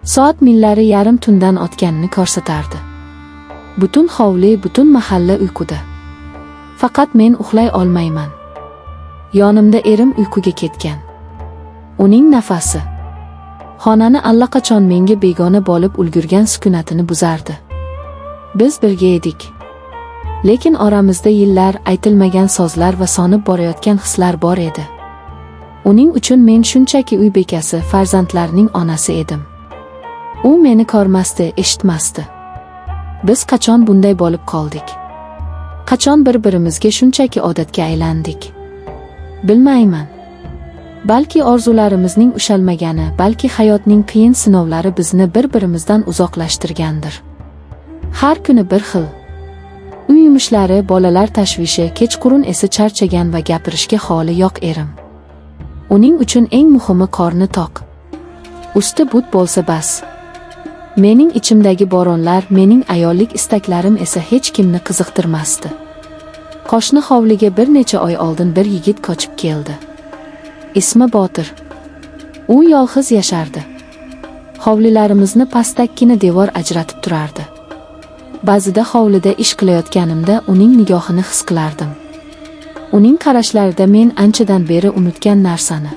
Soat millari yarim tundan o'tganini ko'rsatardi. Butun hovli, butun mahalla uyquda. Faqat men uxlay olmayman. Yonimda erim uyquga ketgan. Uning nafasi xonani allaqachon menga begona bo'lib ulgurgan sukunatini buzardi. Biz birga edik. Lekin oramizda yillar, aytilmagan sozlar va sonib borayotgan hislar bor edi. Uning uchun men shunchaki uy bekasi, farzandlarning onasi edim. U meni ko'rmasdi, eshitmasdi. Biz qachon bunday bo'lib qoldik? Qachon bir-birimizga shunchaki odatga aylandik? Bilmayman. Balki orzularimizning ushalmagani, balki hayotning qiyin sinovlari bizni bir-birimizdan uzoqlashtirgandir. Har kuni bir xil. Uy yumushlari, bolalar tashvishi, kechqurun esa charchagan va gapirishga holi yo'q erim. Uning uchun eng muhimi qorni toq. Usti but bo'lsa bas. Mening ichimdagi bo'ronlar, mening ayollik istaklarim esa hech kimni qiziqtirmasdi. Qo'shni hovliga bir necha oy oldin bir yigit qochib keldi. Ismi Botir. U yolg'iz yashardi. Hovlilarimizni pastakkina devor ajratib turardi. Ba'zida hovlida ish qilayotganimda uning nigohini his qilardim. Uning qarashlarida men anchadan beri unutgan narsani,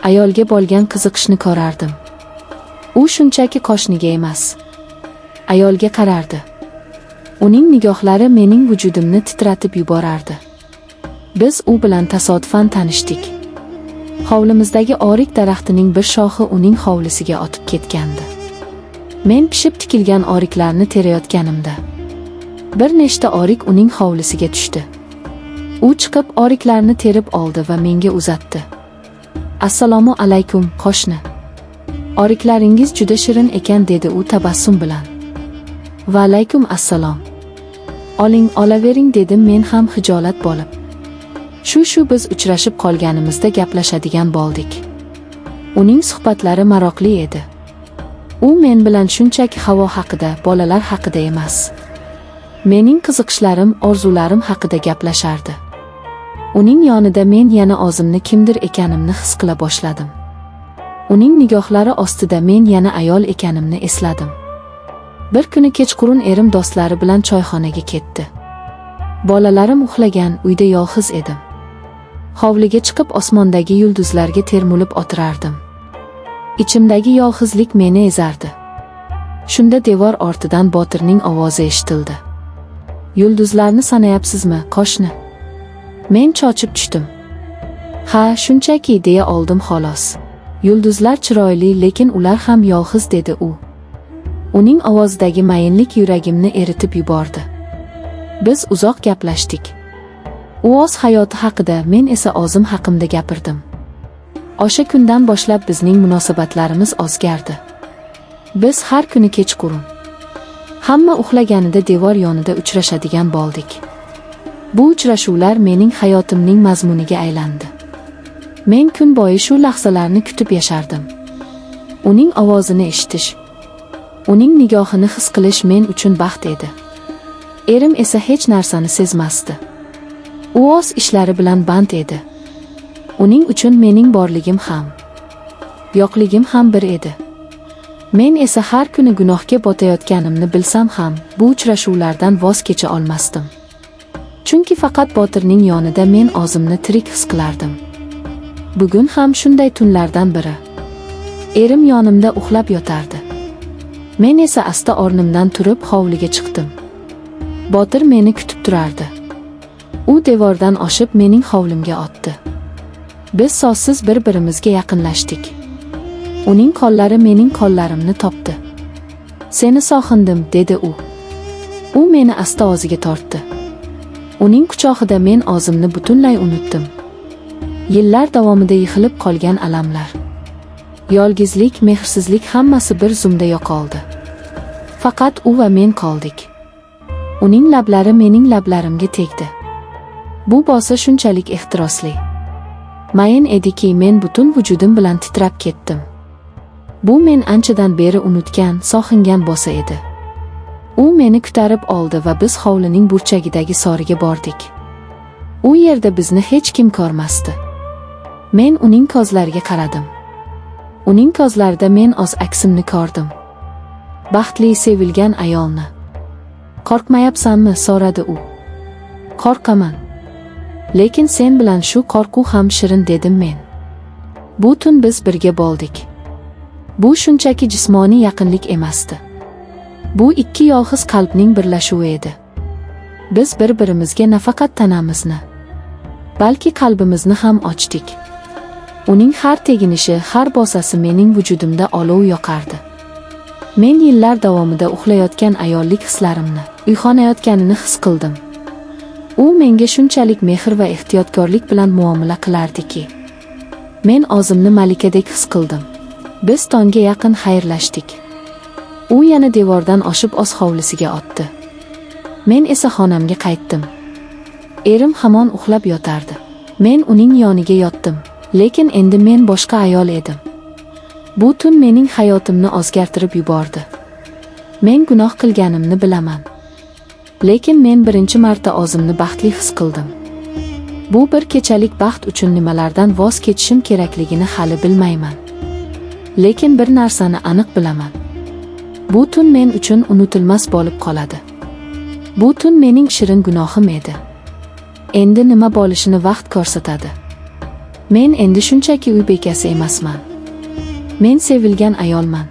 ayolga bo'lgan qiziqishni ko'rardim. U shunchaki qo'shniga emas, ayolga qarardi. Uning nigohlari mening vujudimni titratib yuborardi. Biz u bilan tasodifan tanishdik. Hovlimizdagi orik daraxtining bir shoxi uning hovlisiga otib ketgandi. Men pishib tikilgan oriklarni terayotganimda bir nechta orik uning hovlisiga tushdi. U chiqib oriklarni terib oldi va menga uzatdi. Assalomu alaykum, qo'shni. Oriklaringiz juda shirin ekan, dedi u tabassum bilan. Va alaykum assalom. Oling, olavering, dedim men ham hijolat bo'lib. Shu biz uchrashib qolganimizda gaplashadigan bo'ldik. Uning suhbatlari maroqli edi. U men bilan shunchaki havo haqida, bolalar haqida emas, mening qiziqishlarim, orzularim haqida gaplashardi. Uning yonida men yana o'zimni kimdir ekanimni his qila boshladim. Uning nigohlari ostida men yana ayol ekanimni esladim. Bir kuni kechqurun erim do'stlari bilan choyxonaga ketdi. Bolalarim uxlagan, uyda yolg'iz edim. Hovliga chiqib osmondagi yulduzlarga termulib o'tirardim. Ichimdagi yolg'izlik meni ezardi. Shunda devor ortidan Botirning ovozi eshitildi. Yulduzlarni sanayapsizmi, qo'shni? Men cho'chib tushdim. Ha, shunchaki deya oldim xolos. Yulduzlar chiroyli, lekin ular ham yolg'iz, dedi u. Uning ovozidagi mayinlik yuragimni eritib yubordi. Biz uzoq gaplashdik. U o'z hayoti haqida, men esa o'zim haqimda gapirdim. O'sha kundan boshlab bizning munosabatlarimiz o'zgardi. Biz har kuni kechqurun, hamma uxlaganida devor yonida uchrashadigan bo'ldik. Bu uchrashuvlar mening hayotimning mazmuniga aylandi. Men kun bo'yi shu lahzalarni kutib yashardim. Uning ovozini eshitish, uning nigohini his qilish men uchun baxt edi. Erim esa hech narsani sezmasdi. U o'z ishlari bilan band edi. Uning uchun mening borligim ham, yo'qligim ham bir edi. Men esa har kuni gunohga botayotganimni bilsam ham, bu uchrashuvlardan voz kecha olmasdim. Chunki faqat Botirning yonida men o'zimni tirik his qilardim. Bugun ham shunday tunlardan biri. Erim yonimda uxlab yotardi. Men esa asta o'rnimdan turib hovliga chiqdim. Botir meni kutib turardi. U devordan oshib mening hovlimga o'tdi. Biz so'zsiz bir-birimizga yaqinlashdik. Uning qo'llari mening qo'llarimni topdi. Seni sog'indim, dedi u. U meni asta o'ziga tortdi. Uning quchog'ida men o'zimni butunlay unutdim. Yillar davomida yig'ilib qolgan alamlar, yolg'izlik, mehrsizlik hammasi bir zumda yo'qoldi. Faqat u va men qoldik. Uning lablari mening lablarimga tegdi. Bu bo'sa shunchalik ehtirosli, mayin ediki, men butun vujudim bilan titrab ketdim. Bu men anchadan beri unutgan, sog'ingan bo'lsa edi. U meni ko'tarib oldi va biz hovlining burchagidagi soriga bordik. U yerda bizni hech kim ko'rmasdi. Men uning ko'zlariga qaradim. Uning ko'zlarida men o'z aksimni ko'rdim. Baxtli sevilgan ayolni. Qo'rqmayapsanmi? so'radi u. Qo'rqaman. Lekin sen bilan shu qo'rquv ham shirin, dedim men. Bu tun biz birga bo'ldik. Bu shunchaki jismoniy yaqinlik emasdi. Bu ikki yolg'iz qalbning birlashuvi edi. Biz bir-birimizga nafaqat tanamizni, balki qalbimizni ham ochdik. Uning har teginishi, har bosasi mening vujudimda olov yoqardi. Men yillar davomida uxlayotgan ayollik hislarimni, uyg'onayotganini his qildim. U menga shunchalik mehr va ehtiyotkorlik bilan muomala qilardiki, men o'zimni malikadek his qildim. Biz tongga yaqin xayrlashdik. U yana devordan oshib o'z hovlisiga o'tdi. Men esa xonamga qaytdim. Erim hamon uxlab yotardi. Men uning yoniga yotdim, lekin endi men boshqa ayol edim. Bu tun mening hayotimni o'zgartirib yubordi. Men gunoh qilganimni bilaman. Lekin men birinchi marta o'zimni baxtli his qildim. Bu bir kechalik baxt uchun nimalardan voz kechishim kerakligini hali bilmayman. Lekin bir narsani aniq bilaman. Bu tun men uchun unutilmas bo'lib qoladi. Bu tun mening shirin gunohim edi. Endi nima bo'lishini vaqt ko'rsatadi. Men endi shunchaki uy bekasi emasman. Men sevilgan ayolman.